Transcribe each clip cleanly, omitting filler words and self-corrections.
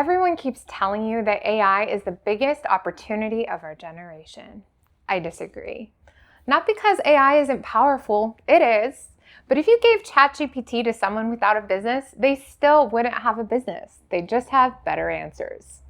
Everyone keeps telling you that AI is the biggest opportunity of our generation. I disagree. Not because AI isn't powerful, it is. But if you gave ChatGPT to someone without a business, they still wouldn't have a business. They just have better answers,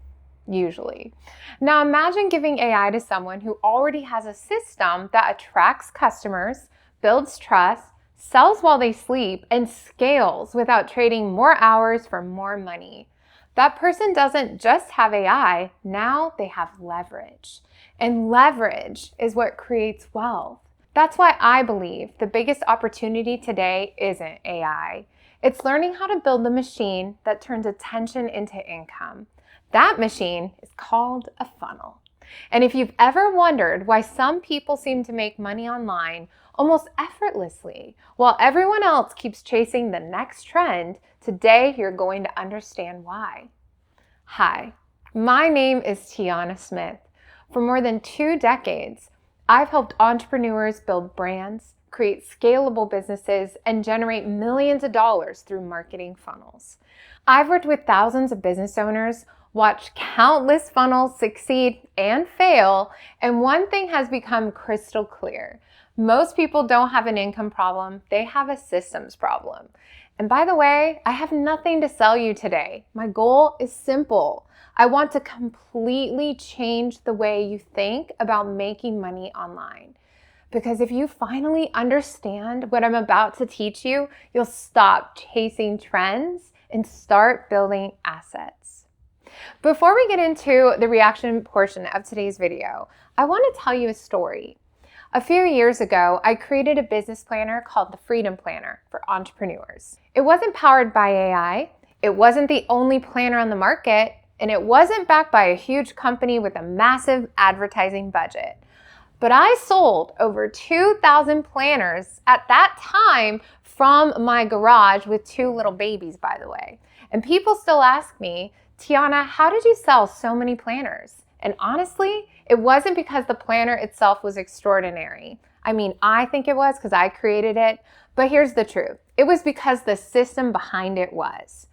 usually. Now imagine giving AI to someone who already has a system that attracts customers, builds trust, sells while they sleep, and scales without trading more hours for more money. That person doesn't just have AI, now they have leverage. And leverage is what creates wealth. That's why I believe the biggest opportunity today isn't AI. It's learning how to build the machine that turns attention into income. That machine is called a funnel. And if you've ever wondered why some people seem to make money online almost effortlessly, while everyone else keeps chasing the next trend, today you're going to understand why. Hi, my name is Tiana Smith. For more than 2 decades, I've helped entrepreneurs build brands, create scalable businesses, and generate millions of dollars through marketing funnels. I've worked with thousands of business owners, watched countless funnels succeed and fail, and one thing has become crystal clear. Most people don't have an income problem, they have a systems problem. And by the way, I have nothing to sell you today. My goal is simple. I want to completely change the way you think about making money online. Because if you finally understand what I'm about to teach you, you'll stop chasing trends and start building assets. Before we get into the reaction portion of today's video, I want to tell you a story. A few years ago, I created a business planner called the Freedom Planner for entrepreneurs. It wasn't powered by AI, it wasn't the only planner on the market, and it wasn't backed by a huge company with a massive advertising budget. But I sold over 2,000 planners at that time from my garage with 2 little babies, by the way. And people still ask me, Tiana, how did you sell so many planners? And honestly, it wasn't because the planner itself was extraordinary. I mean, I think it was because I created it, but here's the truth. It was because the system behind it was.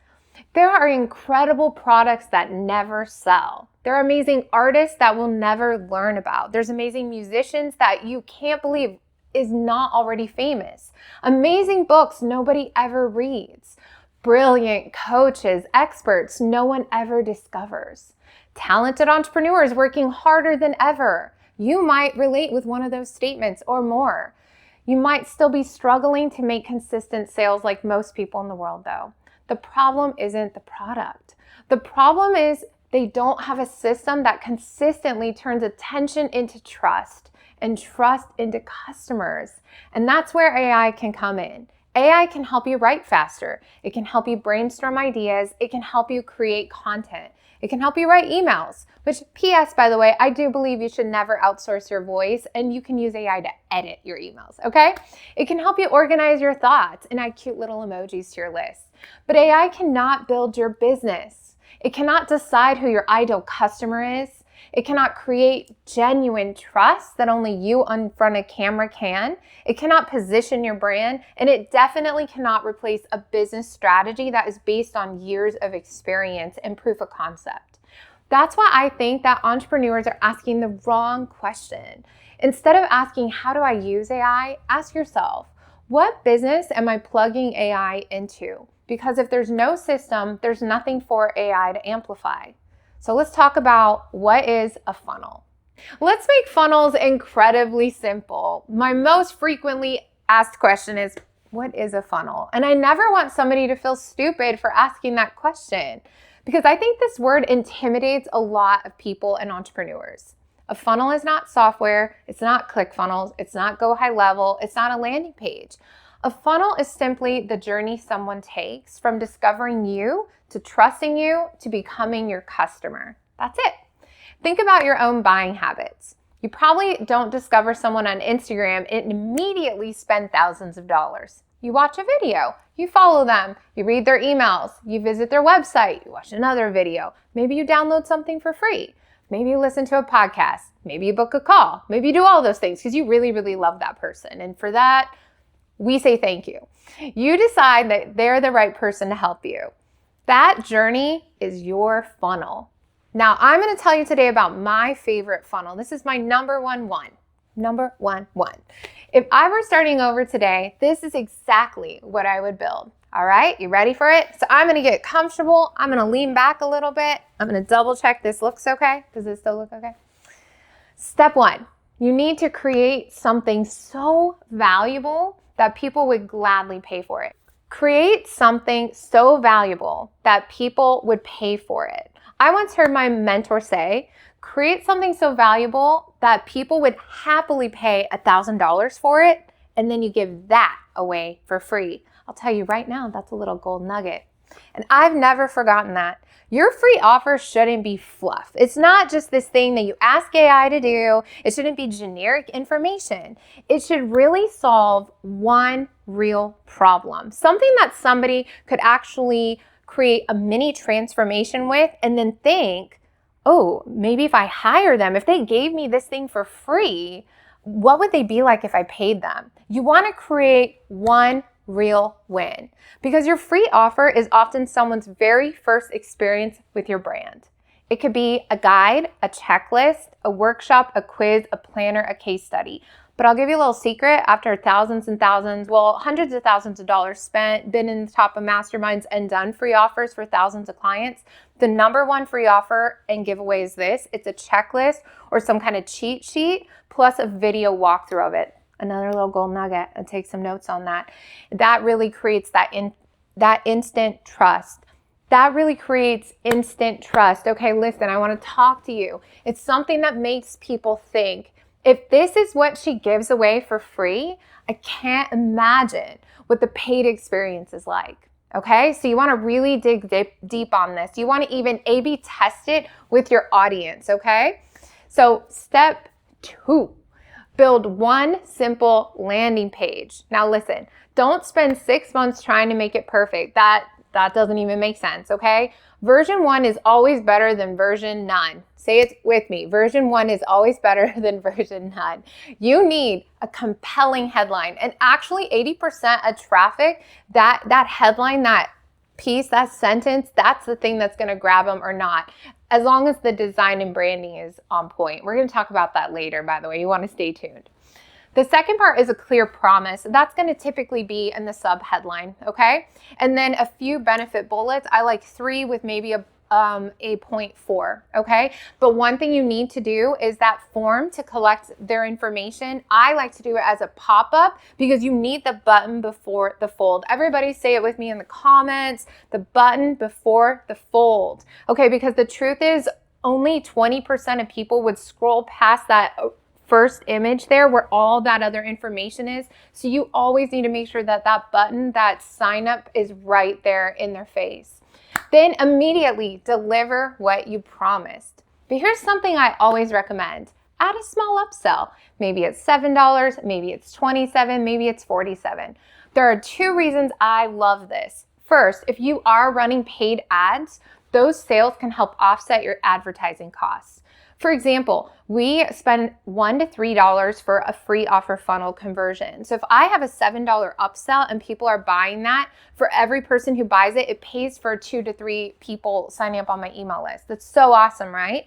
There are incredible products that never sell. There are amazing artists that we'll never learn about. There's amazing musicians that you can't believe is not already famous. Amazing books nobody ever reads. Brilliant coaches, experts no one ever discovers. Talented entrepreneurs working harder than ever. You might relate with one of those statements or more. You might still be struggling to make consistent sales like most people in the world though. The problem isn't the product. The problem is they don't have a system that consistently turns attention into trust and trust into customers. And that's where AI can come in. AI can help you write faster. It can help you brainstorm ideas. It can help you create content. It can help you write emails, which PS, by the way, I do believe you should never outsource your voice and you can use AI to edit your emails, okay? It can help you organize your thoughts and add cute little emojis to your list. But AI cannot build your business. It cannot decide who your ideal customer is. It cannot create genuine trust that only you in front of camera can. It cannot position your brand, and it definitely cannot replace a business strategy that is based on years of experience and proof of concept. That's why I think that entrepreneurs are asking the wrong question. Instead of asking, how do I use AI? Ask yourself, what business am I plugging AI into? Because if there's no system, there's nothing for AI to amplify. So let's talk about what is a funnel. Let's make funnels incredibly simple. My most frequently asked question is, what is a funnel? And I never want somebody to feel stupid for asking that question because I think this word intimidates a lot of people and entrepreneurs. A funnel is not software, it's not ClickFunnels, it's not Go High Level, it's not a landing page. A funnel is simply the journey someone takes from discovering you to trusting you to becoming your customer. That's it. Think about your own buying habits. You probably don't discover someone on Instagram and immediately spend thousands of dollars. You watch a video, you follow them, you read their emails, you visit their website, you watch another video. Maybe you download something for free. Maybe you listen to a podcast. Maybe you book a call. Maybe you do all those things because you really, really love that person. And for that, we say thank you. You decide that they're the right person to help you. That journey is your funnel. Now, I'm going to tell you today about my favorite funnel. This is my number one. If I were starting over today, this is exactly what I would build. All right, you ready for it? So I'm going to get comfortable. I'm going to lean back a little bit. I'm going to double check this looks okay. Does this still look okay? Step one, you need to create something so valuable that people would gladly pay for it. Create something so valuable that people would pay for it. I once heard my mentor say, create something so valuable that people would happily pay $1,000 for it, and then you give that away for free. I'll tell you right now, that's a little gold nugget. And I've never forgotten that. Your free offer shouldn't be fluff. It's not just this thing that you ask AI to do. It shouldn't be generic information. It should really solve one real problem, something that somebody could actually create a mini transformation with and then think, oh, maybe if I hire them, if they gave me this thing for free, what would they be like if I paid them? You want to create one real win, because your free offer is often someone's very first experience with your brand. It could be a guide, a checklist, a workshop, a quiz, a planner, a case study. But I'll give you a little secret. After thousands and thousands, well, hundreds of thousands of dollars spent, been in the top of masterminds and done free offers for thousands of clients, the number one free offer and giveaway is this. It's a checklist or some kind of cheat sheet plus a video walkthrough of it. Another little gold nugget, and take some notes on that. That really creates that instant trust. That really creates instant trust. Okay, listen, I want to talk to you. It's something that makes people think, if this is what she gives away for free, I can't imagine what the paid experience is like. Okay, so you want to really dig deep on this. You want to even A/B test it with your audience. Okay, so step 2. Build one simple landing page. Now listen, don't spend 6 months trying to make it perfect. That doesn't even make sense, okay? Version 1 is always better than version none. Say it with me. Version 1 is always better than version none. You need a compelling headline. And actually 80% of traffic, that headline, that piece, that sentence, that's the thing that's gonna grab them or not, as long as the design and branding is on point. We're gonna talk about that later, by the way. You wanna stay tuned. The second part is a clear promise. That's gonna typically be in the sub headline, okay? And then a few benefit bullets. I like 3 with maybe a 0.4, okay? But one thing you need to do is that form to collect their information. I like to do it as a pop-up because you need the button before the fold. Everybody say it with me in the comments, the button before the fold, okay? Because the truth is only 20% of people would scroll past that first image there where all that other information is. So you always need to make sure that that button, that sign up is right there in their face. Then immediately deliver what you promised. But here's something I always recommend. Add a small upsell. Maybe it's $7, maybe it's $27, maybe it's $47. There are 2 reasons I love this. First, if you are running paid ads, those sales can help offset your advertising costs. For example, we spend $1 to $3 for a free offer funnel conversion. So if I have a $7 upsell and people are buying that, for every person who buys it, it pays for 2 to 3 people signing up on my email list. That's so awesome, right?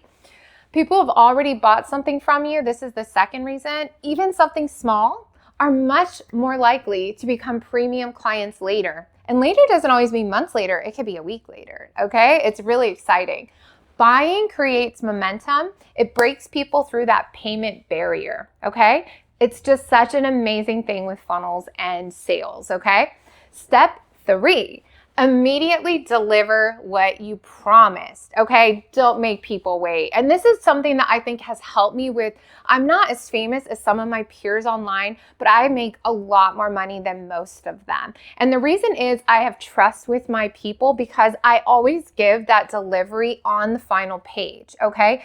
People have already bought something from you. This is the second reason. Even something small are much more likely to become premium clients later. And later doesn't always mean months later. It could be a week later, okay? It's really exciting. Buying creates momentum. It breaks people through that payment barrier, okay? It's just such an amazing thing with funnels and sales, okay? Step 3, immediately deliver what you promised, okay? Don't make people wait. And this is something that I think has helped me with, I'm not as famous as some of my peers online, but I make a lot more money than most of them. And the reason is I have trust with my people because I always give that delivery on the final page, okay?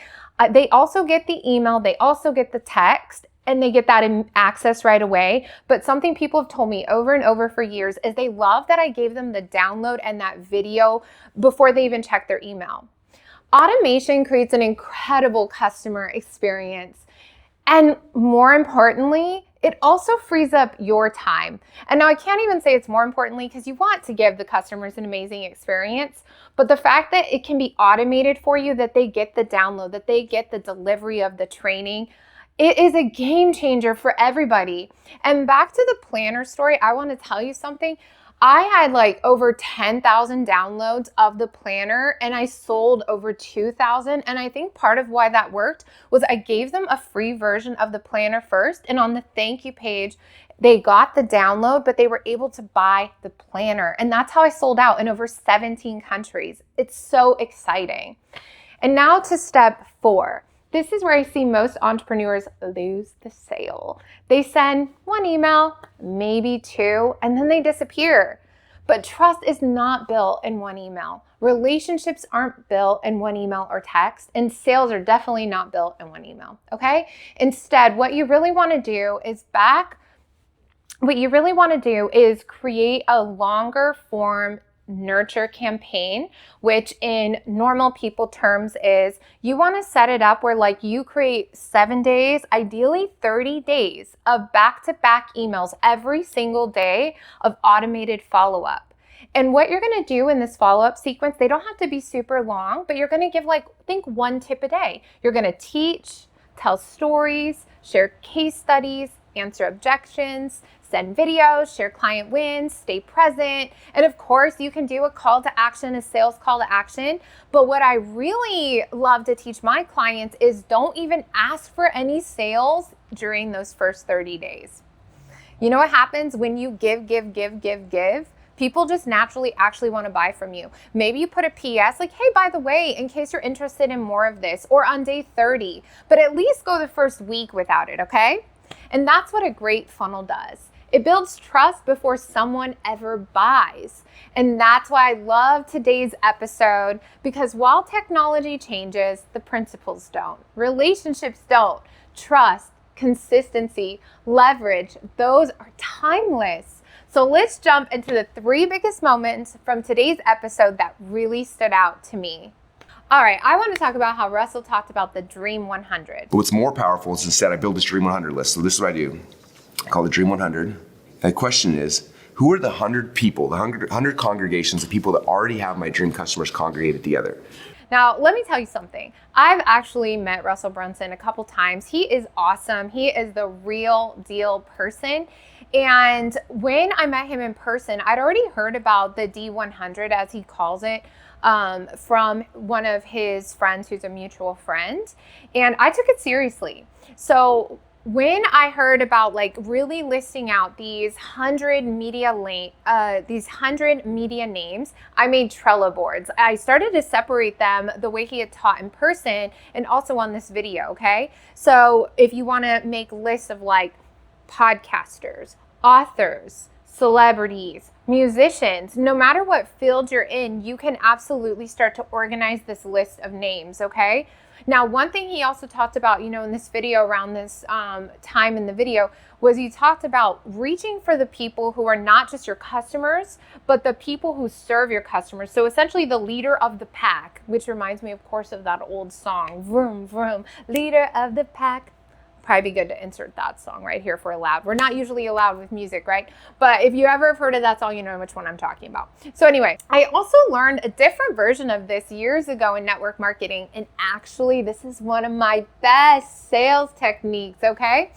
They also get the email, they also get the text, and they get that in access right away. But something people have told me over and over for years is they love that I gave them the download and that video before they even check their email. Automation creates an incredible customer experience. And more importantly, It also frees up your time. And now I can't even say it's more importantly because you want to give the customers an amazing experience, but the fact that it can be automated for you, that they get the download, that they get the delivery of the training, it is a game changer for everybody. And back to the planner story, I want to tell you something. I had like over 10,000 downloads of the planner and I sold over 2,000. And I think part of why that worked was I gave them a free version of the planner first. And on the thank you page, they got the download, but they were able to buy the planner. And that's how I sold out in over 17 countries. It's so exciting. And now to step 4. This is where I see most entrepreneurs lose the sale. They send one email, maybe 2, and then they disappear. But trust is not built in one email. Relationships aren't built in one email or text, and sales are definitely not built in one email, okay? Instead, what you really want to do is create a longer form nurture campaign, which in normal people terms is you want to set it up where like you create 7 days, ideally 30 days of back-to-back emails every single day of automated follow-up. And what you're going to do in this follow-up sequence, they don't have to be super long, but you're going to give think 1 tip a day. You're going to teach, tell stories, share case studies, answer objections, send videos, share client wins, stay present. And of course, you can do a call to action, a sales call to action. But what I really love to teach my clients is don't even ask for any sales during those first 30 days. You know what happens when you give? People just naturally actually want to buy from you. Maybe you put a PS like, hey, by the way, in case you're interested in more of this, or on day 30, but at least go the first week without it, okay? And that's what a great funnel does. It builds trust before someone ever buys. And that's why I love today's episode, because while technology changes, the principles don't. Relationships don't. Trust, consistency, leverage, those are timeless. So let's jump into the 3 biggest moments from today's episode that really stood out to me. All right, I want to talk about how Russell talked about the Dream 100. But what's more powerful is instead I build this Dream 100 list. So this is what I do. I call it Dream 100. The question is, who are the 100 people, the 100 congregations of people that already have my dream customers congregated together? Now, let me tell you something. I've actually met Russell Brunson a couple times. He is awesome. He is the real deal person. And when I met him in person, I'd already heard about the D100, as he calls it, from one of his friends who's a mutual friend. And I took it seriously. So when I heard about really listing out these 100 media names, I made Trello boards. I started to separate them the way he had taught in person and also on this video, okay? So if you want to make lists of podcasters, authors, celebrities, musicians, no matter what field you're in, you can absolutely start to organize this list of names, okay? Now, one thing he also talked about, in this video around this time in the video, was he talked about reaching for the people who are not just your customers, but the people who serve your customers. So essentially the leader of the pack, which reminds me, of course, of that old song, vroom, vroom, leader of the pack. Probably be good to insert that song right here for allowed. We're not usually allowed with music, right? But if you ever have heard of that song, you know which one I'm talking about. So anyway, I also learned a different version of this years ago in network marketing. And actually, this is one of my best sales techniques, okay?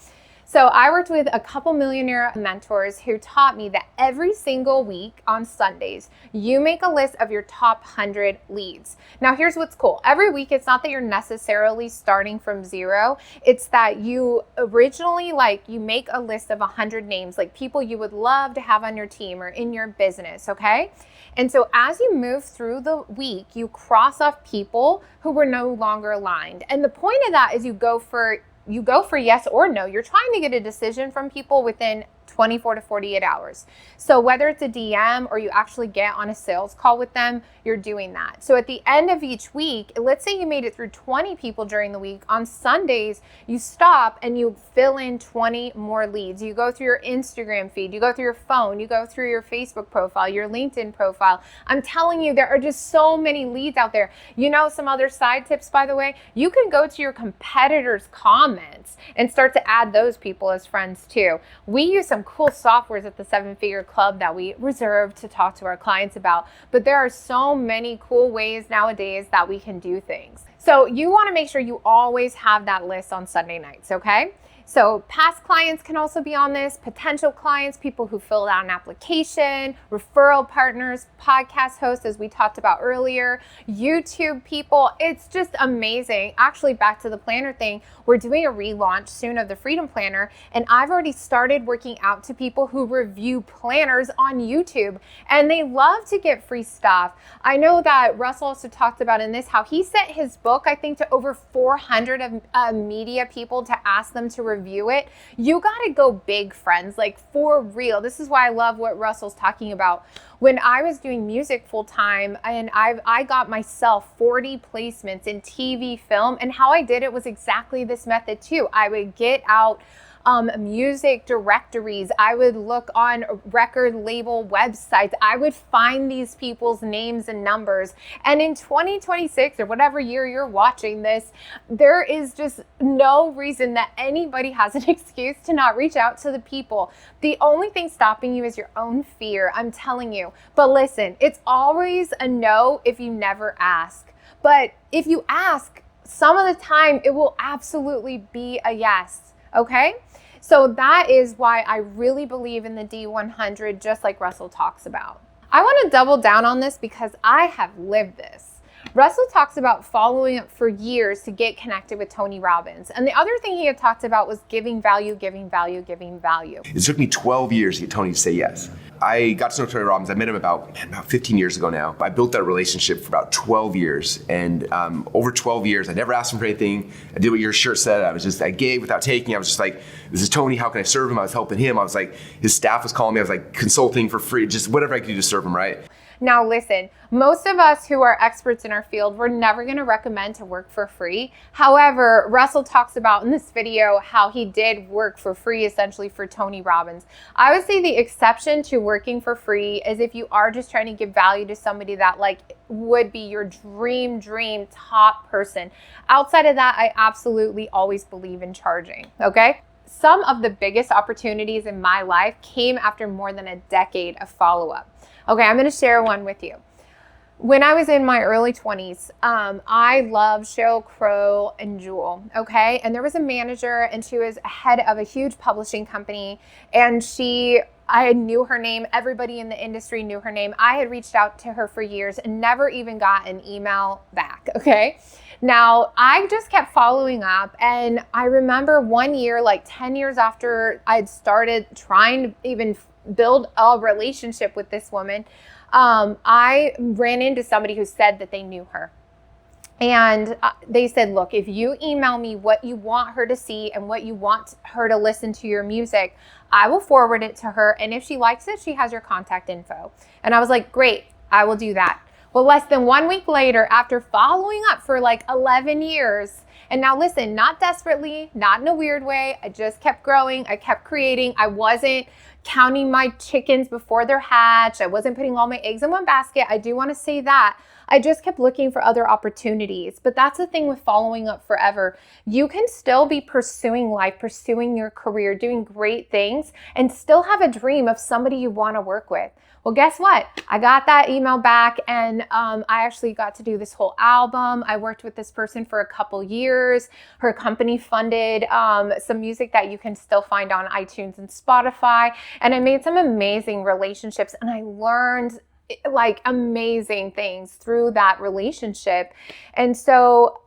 So I worked with a couple millionaire mentors who taught me that every single week on Sundays, you make a list of your top 100 leads. Now, here's what's cool. Every week, it's not that you're necessarily starting from zero. It's that you originally, you make a list of 100 names, people you would love to have on your team or in your business, okay? And so as you move through the week, you cross off people who were no longer aligned. And the point of that is you go for yes or no. You're trying to get a decision from people within 24 to 48 hours. So whether it's a DM or you actually get on a sales call with them, you're doing that. So at the end of each week, let's say you made it through 20 people during the week. On Sundays, you stop and you fill in 20 more leads. You go through your Instagram feed, you go through your phone, you go through your Facebook profile, your LinkedIn profile. I'm telling you, there are just so many leads out there. You know, some other side tips, by the way, you can go to your competitors' comments and start to add those people as friends too. We use some cool softwares at the 7-Figure Club that we reserve to talk to our clients about, but there are so many cool ways nowadays that we can do things. So you want to make sure you always have that list on Sunday nights, okay? So past clients can also be on this, potential clients, people who filled out an application, referral partners, podcast hosts, as we talked about earlier, YouTube people. It's just amazing. Actually, back to the planner thing, we're doing a relaunch soon of the Freedom Planner, and I've already started working out to people who review planners on YouTube, and they love to get free stuff. I know that Russell also talked about in this how he sent his book, I think, to over 400 media people to ask them to review it. You got to go big, friends, like for real. This is why I love what Russell's talking about. When I was doing music full time, and I got myself 40 placements in TV, film, and how I did it was exactly this method too. I would get out music directories. I would look on record label websites. I would find these people's names and numbers. And in 2026 or whatever year you're watching this, there is just no reason that anybody has an excuse to not reach out to the people. The only thing stopping you is your own fear, I'm telling you. But listen, it's always a no if you never ask. But if you ask, some of the time it will absolutely be a yes. Okay? So that is why I really believe in the D100, just like Russell talks about. I want to double down on this because I have lived this. Russell talks about following up for years to get connected with Tony Robbins. And the other thing he had talked about was giving value, giving value, giving value. It took me 12 years to get Tony to say yes. I got to know Tony Robbins. I met him about 15 years ago now. I built that relationship for about 12 years. And over 12 years, I never asked him for anything. I did what your shirt said. I gave without taking. I was just like, this is Tony, how can I serve him? I was helping him. I was like, his staff was calling me. I was like consulting for free, just whatever I could do to serve him, right? Now listen, most of us who are experts in our field, we're never going to recommend to work for free. However, Russell talks about in this video how he did work for free essentially for Tony Robbins. I would say the exception to working for free is if you are just trying to give value to somebody that like would be your dream top person. Outside of that, I absolutely always believe in charging, okay? Some of the biggest opportunities in my life came after more than a decade of follow-up. Okay, I'm going to share one with you. When I was in my early 20s, I loved Sheryl Crow and Jewel, okay? And there was a manager, and she was head of a huge publishing company, and I knew her name. Everybody in the industry knew her name. I had reached out to her for years and never even got an email back, okay? Now, I just kept following up, and I remember one year, like 10 years after I'd started trying to even build a relationship with this woman, I ran into somebody who said that they knew her. And they said, look, if you email me what you want her to see and what you want her to listen to your music, I will forward it to her. And if she likes it, she has your contact info. And I was like, great, I will do that. Well, less than 1 week later, after following up for like 11 years, and now listen, not desperately, not in a weird way. I just kept growing. I kept creating. I wasn't counting my chickens before they're hatched. I wasn't putting all my eggs in one basket. I do want to say that. I just kept looking for other opportunities. But that's the thing with following up forever. You can still be pursuing life, pursuing your career, doing great things, and still have a dream of somebody you want to work with. Well, guess what? I got that email back, and I actually got to do this whole album. I worked with this person for a couple years. Her company funded some music that you can still find on iTunes and Spotify. And I made some amazing relationships, and I learned like amazing things through that relationship. And so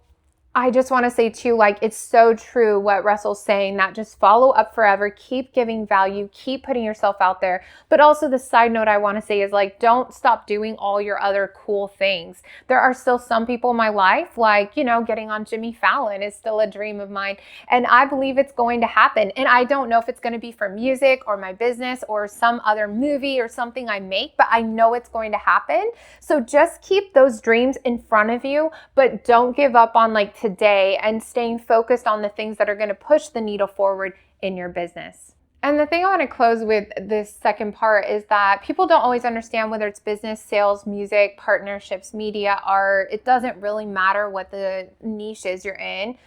I just want to say too, like, it's so true what Russell's saying, that just follow up forever, keep giving value, keep putting yourself out there. But also the side note I want to say is, like, don't stop doing all your other cool things. There are still some people in my life, like, getting on Jimmy Fallon is still a dream of mine. And I believe it's going to happen. And I don't know if it's going to be for music or my business or some other movie or something I make, but I know it's going to happen. So just keep those dreams in front of you, but don't give up on, like, today, and staying focused on the things that are going to push the needle forward in your business. And the thing I want to close with this second part is that people don't always understand, whether it's business, sales, music, partnerships, media, art. It doesn't really matter what the niche is you're in.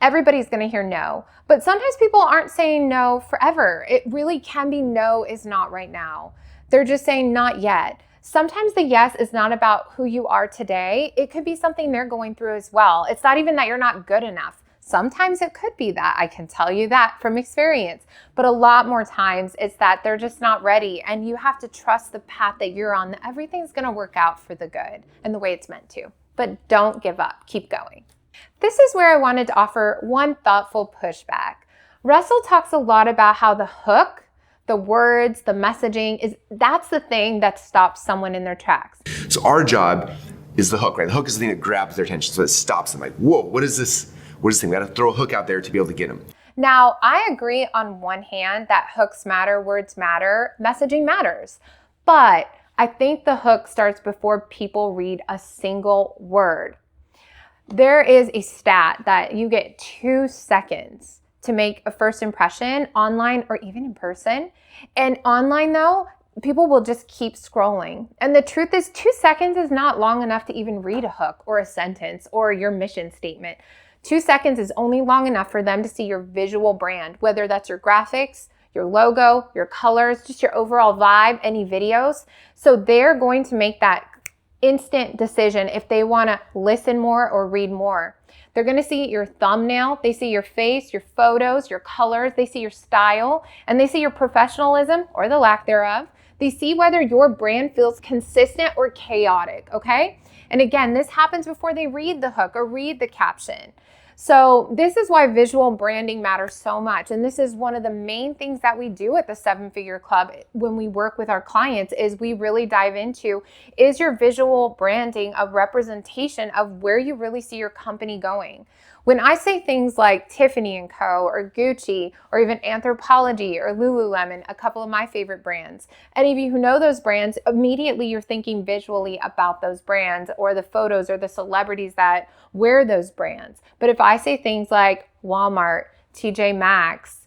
Everybody's going to hear no, but sometimes people aren't saying no forever. It really can be no is not right now. They're just saying not yet. Sometimes the yes is not about who you are today. It could be something they're going through as well. It's not even that you're not good enough. Sometimes it could be that. I can tell you that from experience. But a lot more times it's that they're just not ready, and you have to trust the path that you're on, that everything's going to work out for the good and the way it's meant to. But don't give up. Keep going. This is where I wanted to offer one thoughtful pushback. Russell talks a lot about how the hook, the words, the messaging, that's the thing that stops someone in their tracks. So our job is the hook, right? The hook is the thing that grabs their attention, so it stops them. Like, whoa, what is this? What is this thing? We got to throw a hook out there to be able to get them. Now, I agree on one hand that hooks matter, words matter, messaging matters. But I think the hook starts before people read a single word. There is a stat that you get 2 seconds to make a first impression online or even in person. And online though, people will just keep scrolling. And the truth is, 2 seconds is not long enough to even read a hook or a sentence or your mission statement. 2 seconds is only long enough for them to see your visual brand, whether that's your graphics, your logo, your colors, just your overall vibe, any videos. So they're going to make that instant decision if they want to listen more or read more. They're going to see your thumbnail, they see your face, your photos, your colors, they see your style, and they see your professionalism or the lack thereof. They see whether your brand feels consistent or chaotic, okay? And again, this happens before they read the hook or read the caption. So this is why visual branding matters so much. And this is one of the main things that we do at the 7-Figure Club when we work with our clients, is we really dive into, is your visual branding a representation of where you really see your company going? When I say things like Tiffany & Co. or Gucci or even Anthropologie or Lululemon, a couple of my favorite brands, any of you who know those brands, immediately you're thinking visually about those brands or the photos or the celebrities that wear those brands. But if I say things like Walmart, TJ Maxx,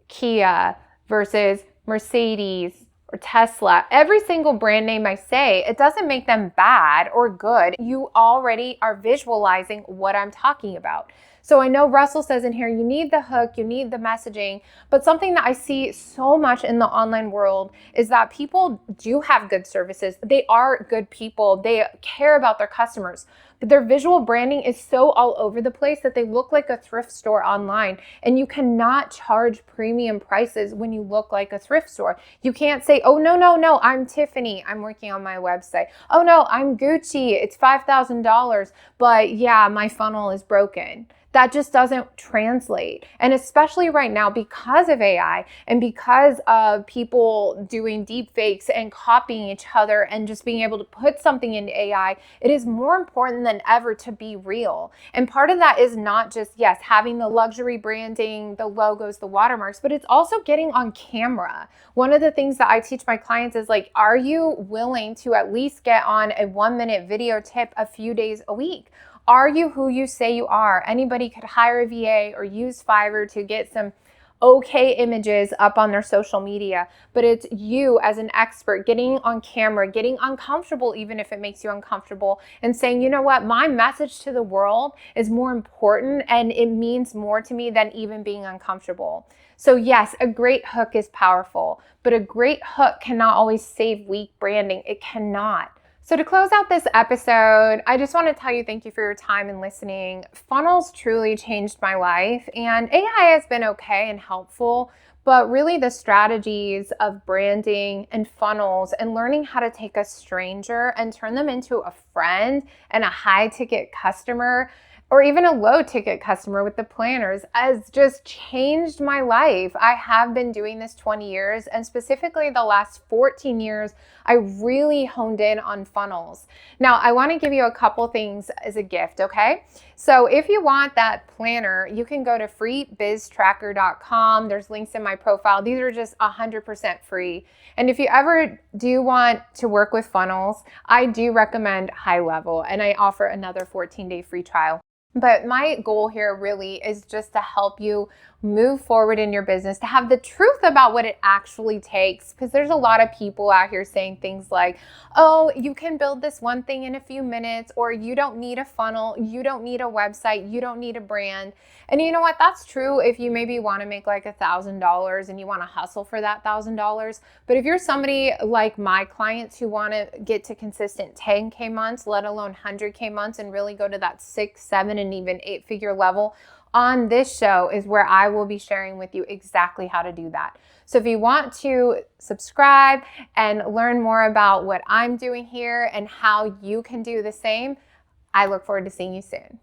Kia versus Mercedes or Tesla, every single brand name I say, it doesn't make them bad or good. You already are visualizing what I'm talking about. So I know Russell says in here, you need the hook, you need the messaging, but something that I see so much in the online world is that people do have good services. They are good people. They care about their customers, but their visual branding is so all over the place that they look like a thrift store online. And you cannot charge premium prices when you look like a thrift store. You can't say, oh, no, I'm Tiffany, I'm working on my website. Oh no, I'm Gucci, it's $5,000, but yeah, my funnel is broken. That just doesn't translate. And especially right now, because of AI and because of people doing deep fakes and copying each other and just being able to put something into AI, it is more important than ever to be real. And part of that is not just, yes, having the luxury branding, the logos, the watermarks, but it's also getting on camera. One of the things that I teach my clients is like, are you willing to at least get on a 1-minute video tip a few days a week? Are you who you say you are? Anybody could hire a VA or use Fiverr to get some okay images up on their social media, but it's you as an expert getting on camera, getting uncomfortable, even if it makes you uncomfortable, and saying, you know what, my message to the world is more important and it means more to me than even being uncomfortable. So yes, a great hook is powerful, but a great hook cannot always save weak branding. It cannot. So to close out this episode, I just want to tell you thank you for your time and listening. Funnels truly changed my life, and AI has been okay and helpful, but really the strategies of branding and funnels and learning how to take a stranger and turn them into a friend and a high ticket customer, or even a low ticket customer with the planners, has just changed my life. I have been doing this 20 years, and specifically the last 14 years, I really honed in on funnels. Now, I want to give you a couple things as a gift, okay? So if you want that planner, you can go to freebiztracker.com. There's links in my profile. These are just 100% free. And if you ever do want to work with funnels, I do recommend High Level, and I offer another 14-day free trial. But my goal here really is just to help you move forward in your business, to have the truth about what it actually takes. Because there's a lot of people out here saying things like, oh, you can build this one thing in a few minutes, or you don't need a funnel, you don't need a website, you don't need a brand. And you know what? That's true if you maybe want to make like $1,000 and you want to hustle for that $1,000. But if you're somebody like my clients who want to get to consistent 10K months, let alone 100K months, and really go to that 6, 7, and even 8-figure level, on this show is where I will be sharing with you exactly how to do that. So if you want to subscribe and learn more about what I'm doing here and how you can do the same, I look forward to seeing you soon.